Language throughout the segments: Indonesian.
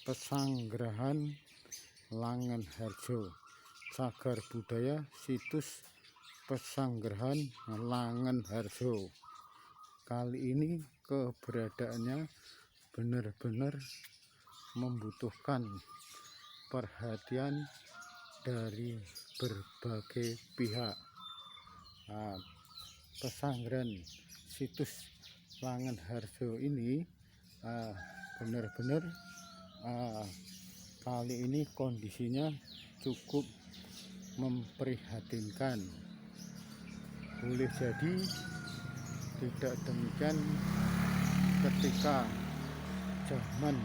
Pesanggrahan Langenharjo, cagar budaya situs Pesanggrahan Langenharjo. Kali ini keberadaannya benar-benar membutuhkan perhatian dari berbagai pihak. Pesanggrahan situs Langenharjo ini benar-benar kali ini kondisinya cukup memprihatinkan. Boleh jadi tidak demikian ketika zaman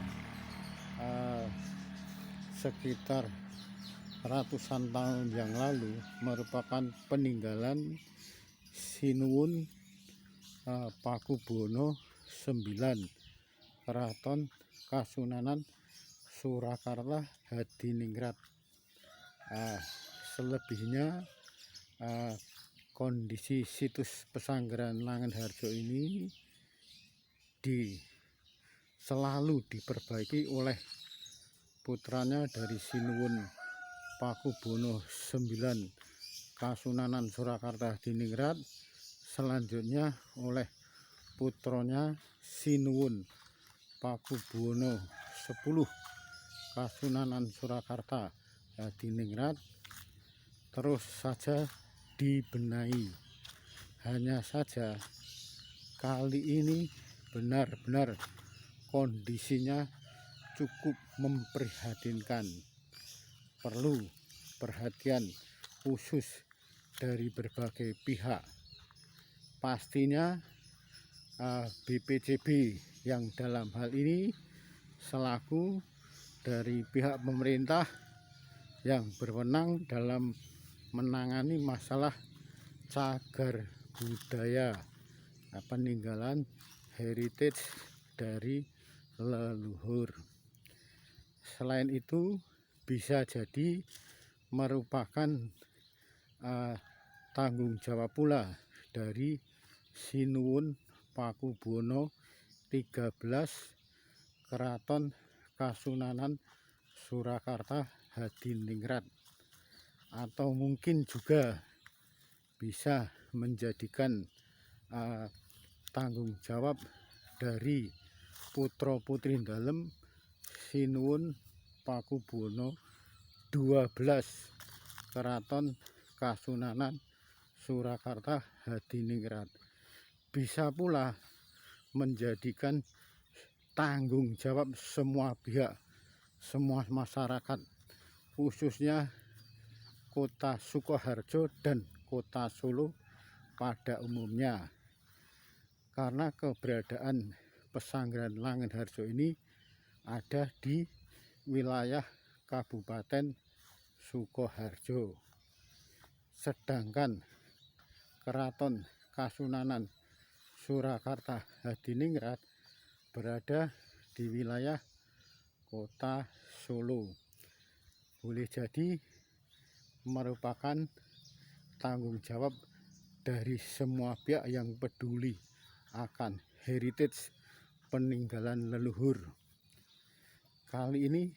sekitar ratusan tahun yang lalu merupakan peninggalan Sinuwun Pakubono IX, Keraton Kasunanan Surakarta Hadiningrat. Selebihnya kondisi situs Pesanggrahan Langenharjo ini selalu diperbaiki oleh putranya dari Sinuwun Pakubono IX Kasunanan Surakarta Hadiningrat, selanjutnya oleh putranya Sinuwun Pakubono X Kasunanan Surakarta Hadiningrat, terus saja dibenahi. Hanya saja kali ini benar-benar kondisinya cukup memprihatinkan, perlu perhatian khusus dari berbagai pihak. Pastinya BPCB yang dalam hal ini selaku dari pihak pemerintah yang berwenang dalam menangani masalah cagar budaya peninggalan heritage dari leluhur. Selain itu bisa jadi merupakan tanggung jawab pula dari Sinuwun Pakubono XIII Keraton Kasunanan Surakarta Hadiningrat, atau mungkin juga bisa menjadikan tanggung jawab dari putra putri dalem Sinuwun Pakubono XII Keraton Kasunanan Surakarta Hadiningrat. Bisa pula menjadikan tanggung jawab semua pihak, semua masyarakat, khususnya Kota Sukoharjo dan Kota Solo pada umumnya, karena keberadaan Pesanggrahan Langenharjo ini ada di wilayah Kabupaten Sukoharjo, sedangkan Keraton Kasunanan Surakarta Hadiningrat berada di wilayah Kota Solo. Boleh jadi merupakan tanggung jawab dari semua pihak yang peduli akan heritage peninggalan leluhur. Kali ini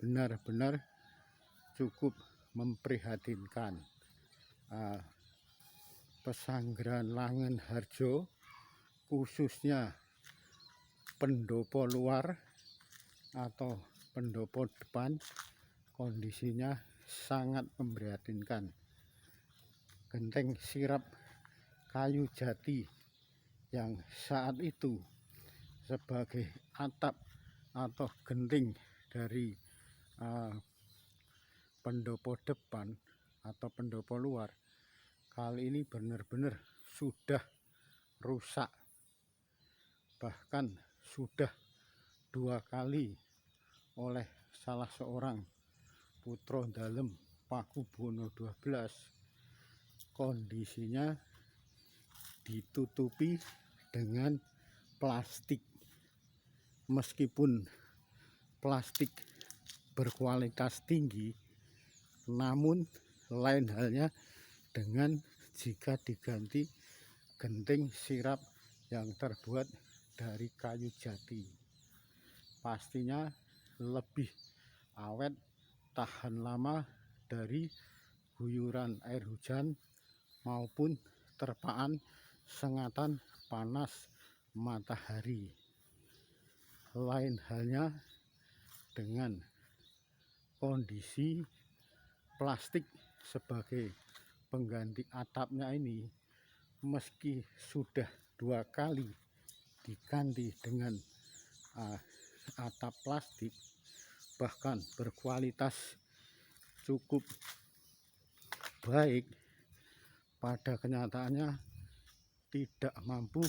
benar-benar cukup memprihatinkan. Pesanggrahan Langenharjo, khususnya pendopo luar atau pendopo depan, kondisinya sangat memprihatinkan. Genteng sirap kayu jati yang saat itu sebagai atap atau genting dari pendopo depan atau pendopo luar, kali ini benar-benar sudah rusak. Bahkan sudah 2 kali oleh salah seorang putra dalem Pakubono XII kondisinya ditutupi dengan plastik. Meskipun plastik berkualitas tinggi, namun lain halnya dengan jika diganti genting sirap yang terbuat dari kayu jati. Pastinya lebih awet, tahan lama dari guyuran air hujan maupun terpaan sengatan panas matahari. Lain halnya dengan kondisi plastik sebagai pengganti atapnya ini, meski sudah 2 kali diganti dengan atap plastik, bahkan berkualitas cukup baik, pada kenyataannya tidak mampu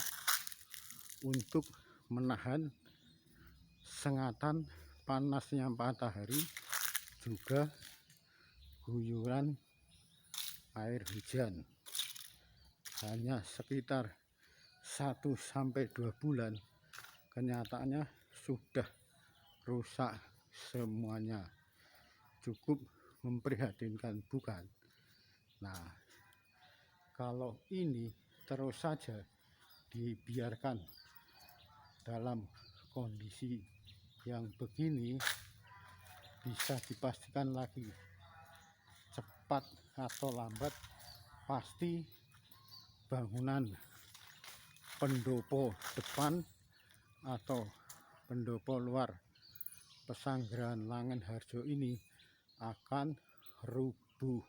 untuk menahan sengatan panasnya matahari juga guyuran air hujan. Hanya sekitar 1-2 bulan, kenyataannya sudah rusak semuanya. Cukup memprihatinkan, bukan? Nah, kalau ini terus saja dibiarkan dalam kondisi yang begini, bisa dipastikan lagi cepat atau lambat pasti bangunan pendopo depan atau pendopo luar Pesanggerahan Langenharjo ini akan rubuh.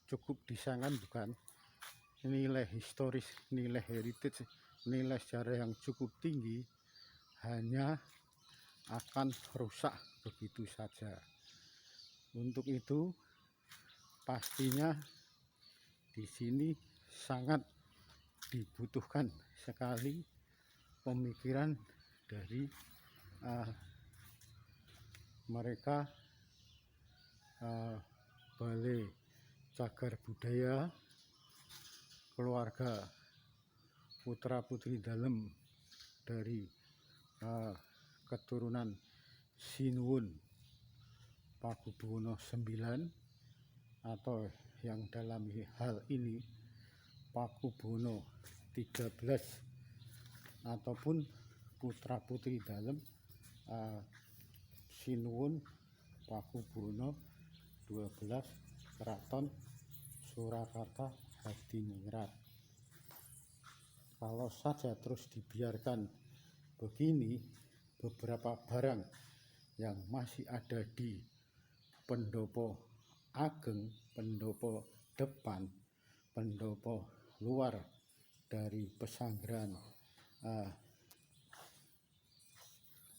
Cukup disayangkan, bukan? Nilai historis, nilai heritage, nilai sejarah yang cukup tinggi hanya akan rusak begitu saja. Untuk itu pastinya di sini sangat dibutuhkan sekali pemikiran dari mereka Balai Cagar Budaya, keluarga putra putri dalem dari keturunan Sinuwun Pakubuwono IX, atau yang dalam hal ini Pakubuwono XIII, ataupun putra putri dalem Sinuwun Pakubuwono XII Keraton Surakarta Hadiningrat. Kalau saja terus dibiarkan begini, beberapa barang yang masih ada di pendopo ageng, pendopo depan, pendopo luar dari Pesanggerahan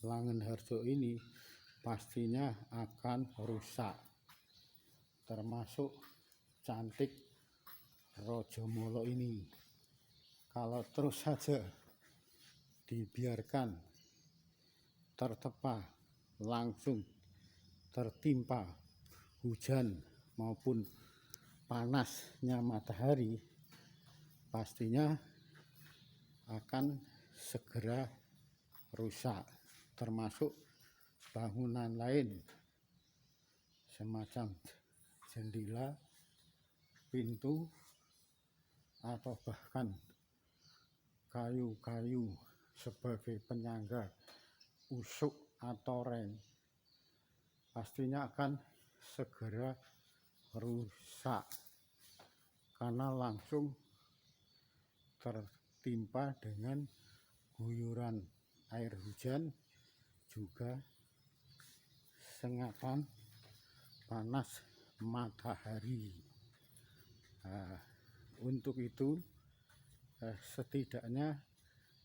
Langenharjo ini pastinya akan rusak, termasuk Cantik Rajamala ini. Kalau terus saja dibiarkan tertepa, langsung tertimpa hujan maupun panasnya matahari, pastinya akan segera rusak, termasuk bangunan lain semacam jendela, pintu, atau bahkan kayu-kayu sebagai penyangga usuk atau reng, pastinya akan segera rusak karena langsung tertimpa dengan guyuran air hujan juga sengatan panas matahari. Untuk itu setidaknya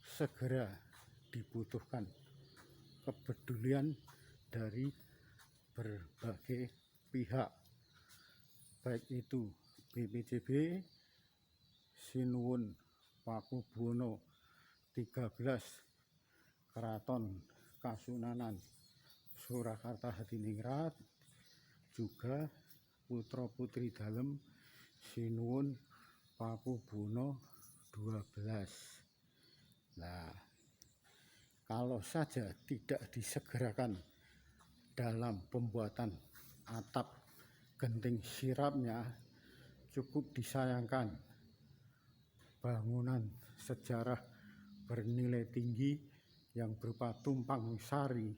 segera dibutuhkan kepedulian dari berbagai pihak, baik itu BPJB, Sinuwun Pakubuwono XIII Keraton Kasunanan Surakarta Hadiningrat, juga putra putri dalem Sinuwun Pakubuwono XII. Nah, kalau saja tidak disegerakan dalam pembuatan atap genting sirapnya, cukup disayangkan bangunan sejarah bernilai tinggi yang berupa tumpang sari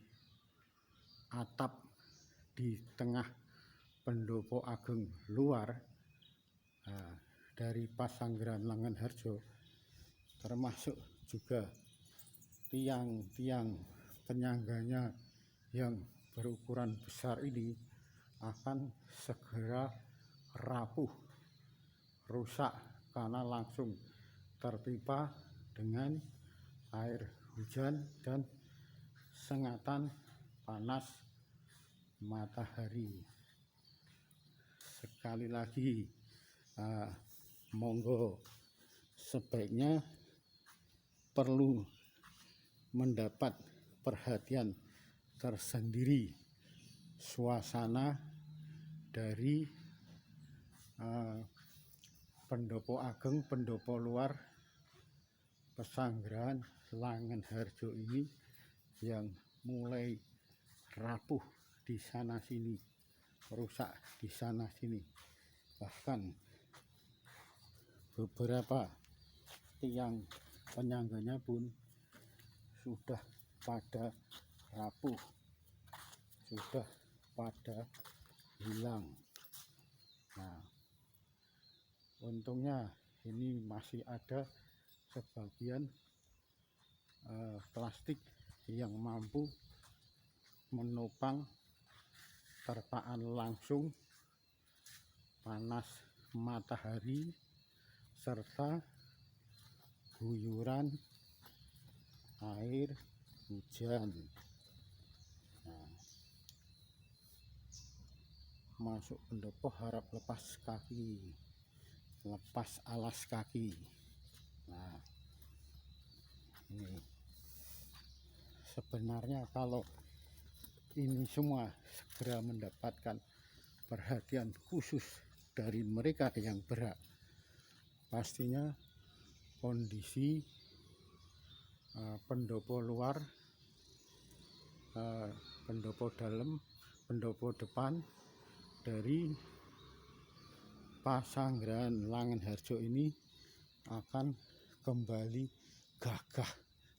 atap di tengah pendopo ageng luar dari Pasanggeran Langenharjo, termasuk juga tiang-tiang penyangganya yang berukuran besar ini akan segera rapuh, rusak karena langsung tertimpa dengan air hujan dan sengatan panas matahari. Sekali lagi, monggo sebaiknya perlu mendapat perhatian tersendiri suasana dari pendopo ageng, pendopo luar Pasanggeran Langenharjo ini yang mulai rapuh di sana sini, rusak di sana sini, bahkan beberapa tiang penyangganya pun sudah pada rapuh, sudah pada hilang. Nah, untungnya ini masih ada sebagian plastik yang mampu menopang terpaan langsung panas matahari serta guyuran air hujan. Nah, masuk pendopo harap lepas kaki, lepas alas kaki. Nah, ini sebenarnya kalau ini semua segera mendapatkan perhatian khusus dari mereka yang berhak, pastinya kondisi pendopo luar, pendopo dalam, pendopo depan dari Pasanggeran Langenharjo ini akan kembali gagah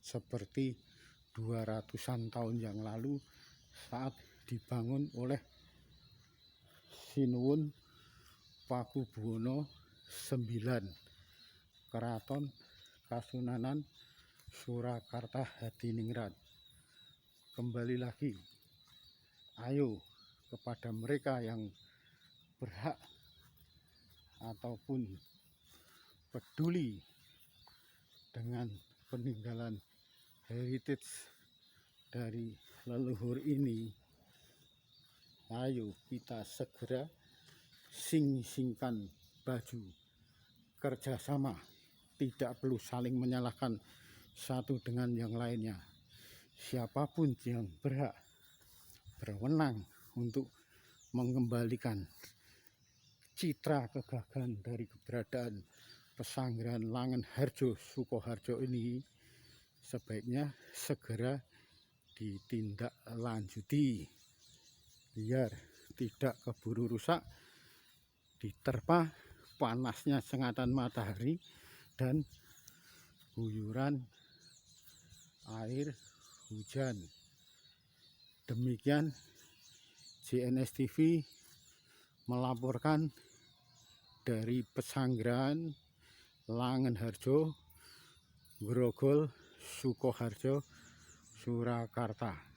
seperti 200-an tahun yang lalu saat dibangun oleh Sinuwun Pakubuwono IX, Keraton Kasunanan Surakarta Hadiningrat. Kembali lagi, ayo kepada mereka yang berhak ataupun peduli dengan peninggalan heritage dari leluhur ini, ayo kita segera sing-singkan baju kerjasama, tidak perlu saling menyalahkan satu dengan yang lainnya. Siapapun yang berhak, berwenang untuk mengembalikan citra kegagahan dari keberadaan Pasanggeran Langenharjo Sukoharjo ini sebaiknya segera ditindaklanjuti biar tidak keburu rusak diterpa panasnya sengatan matahari dan guyuran air hujan. Demikian JNS TV melaporkan dari Pasanggeran Langenharjo, Grogol, Sukoharjo, Surakarta.